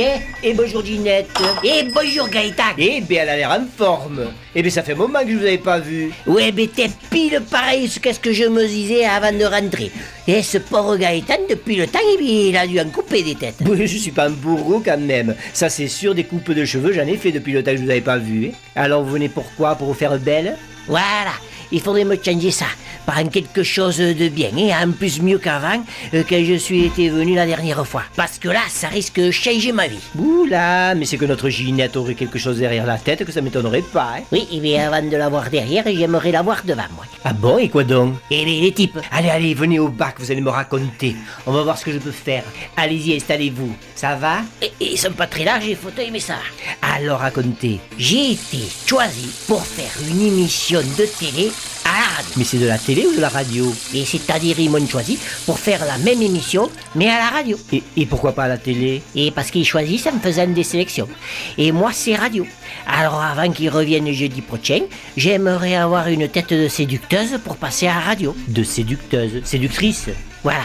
Et bonjour Ginette. Et bonjour Gaëtan. Eh bien, elle a l'air en forme. Eh bien, ça fait un moment que je vous avais pas vu. Ouais, mais t'es pile pareil qu'est-ce que je me disais avant de rentrer. Et ce pauvre Gaëtan, depuis le temps, il a dû en couper des têtes. Oui, je suis pas un bourreau quand même. Ça, c'est sûr, des coupes de cheveux, j'en ai fait depuis le temps que je vous avais pas vu. Alors, vous venez pourquoi? Pour vous faire belle? Voilà, il faudrait me changer ça par quelque chose de bien, et en plus mieux qu'avant, quand je suis été venu la dernière fois. Parce que là, ça risque de changer ma vie. Oula, mais c'est que notre Ginette aurait quelque chose derrière la tête que ça m'étonnerait pas, hein. Oui, mais avant de l'avoir derrière, j'aimerais l'avoir devant moi. Ah bon, et quoi donc? Et les types. Allez, venez au bac, vous allez me raconter. On va voir ce que je peux faire. Allez-y, installez-vous. Ça va? Et ils sont pas très larges, les fauteuils, mais ça va. Alors, racontez. J'ai été choisi pour faire une émission de télé à la radio. Mais c'est de la télé ou de la radio? Et c'est-à-dire, ils m'ont choisi pour faire la même émission, mais à la radio. Et pourquoi pas à la télé? Et parce qu'ils choisissent en faisant des sélections. Et moi, c'est radio. Alors, avant qu'ils reviennent jeudi prochain, j'aimerais avoir une tête de séducteuse pour passer à la radio. De séducteuse? Séductrice? Voilà.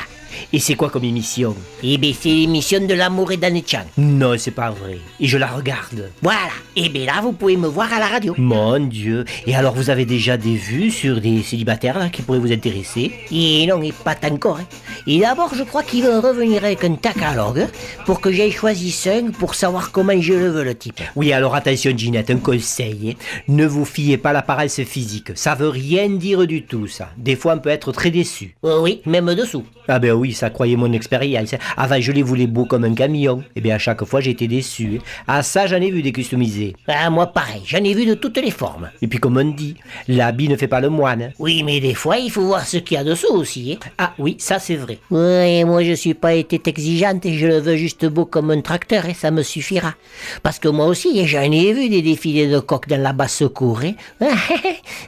Et c'est quoi comme émission? Eh bien, c'est l'émission de l'amour et d'Anne-Chan. Non, c'est pas vrai. Et je la regarde. Voilà. Et bien là, vous pouvez me voir à la radio. Mon Dieu. Et alors, vous avez déjà des vues sur des célibataires là, qui pourraient vous intéresser? Et non, et pas encore. Hein. Et d'abord, je crois qu'il va revenir avec un catalogue pour que j'aille choisir un pour savoir comment je le veux, le type. Oui, alors attention Ginette, un conseil. Hein. Ne vous fiez pas à l'apparence physique. Ça veut rien dire du tout, ça. Des fois, on peut être très déçu. Oui, même dessous. Ah ben oui, ça croyez mon expérience. Avant, je les voulais beaux comme un camion. Et bien à chaque fois, j'ai été déçu. Ah ça, j'en ai vu des customisés. Ah, moi pareil, j'en ai vu de toutes les formes. Et puis comme on dit, l'habit ne fait pas le moine. Oui, mais des fois, il faut voir ce qu'il y a dessous aussi. Hein. Ah oui, ça c'est vrai. Oui, moi je suis pas été exigeante et je le veux juste beau comme un tracteur et ça me suffira. Parce que moi aussi, j'en ai vu des défilés de coqs dans la basse-cour. Hein.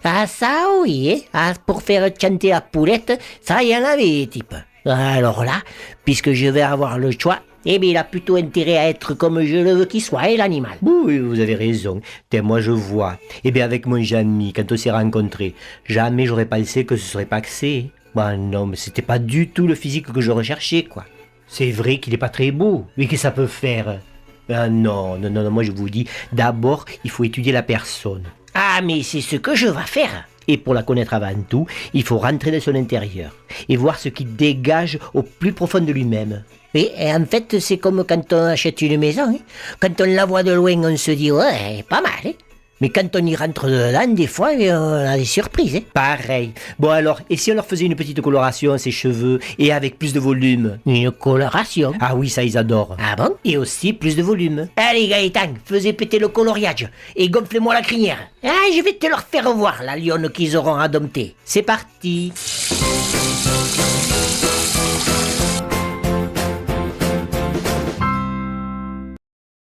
Ah ça oui, hein. Ah, pour faire chanter la poulette, ça y en avait des types. Alors là, puisque je vais avoir le choix, eh bien il a plutôt intérêt à être comme je le veux qu'il soit, et l'animal. Oui, vous avez raison. Moi je vois. Eh bien avec mon Jean-Mi, quand on s'est rencontrés, jamais j'aurais pensé que ce serait pas axé. Bon non, mais c'était pas du tout le physique que je recherchais, quoi. C'est vrai qu'il est pas très beau, mais que ça peut faire? Ah non, moi je vous dis, d'abord, il faut étudier la personne. Ah, mais c'est ce que je vais faire. Et pour la connaître avant tout, il faut rentrer dans son intérieur et voir ce qui dégage au plus profond de lui-même. Et en fait, c'est comme quand on achète une maison. Hein. Quand on la voit de loin, on se dit « ouais, pas mal hein. ». Mais quand on y rentre dedans, des fois, on a des surprises. Hein. Pareil. Bon alors, et si on leur faisait une petite coloration à ses cheveux et avec plus de volume? Une coloration? Ah oui, ça ils adorent. Ah bon? Et aussi plus de volume. Allez Gaëtan, faisez péter le coloriage et gonflez-moi la crinière. Ah, je vais te leur faire voir la lionne qu'ils auront adoptée. C'est parti.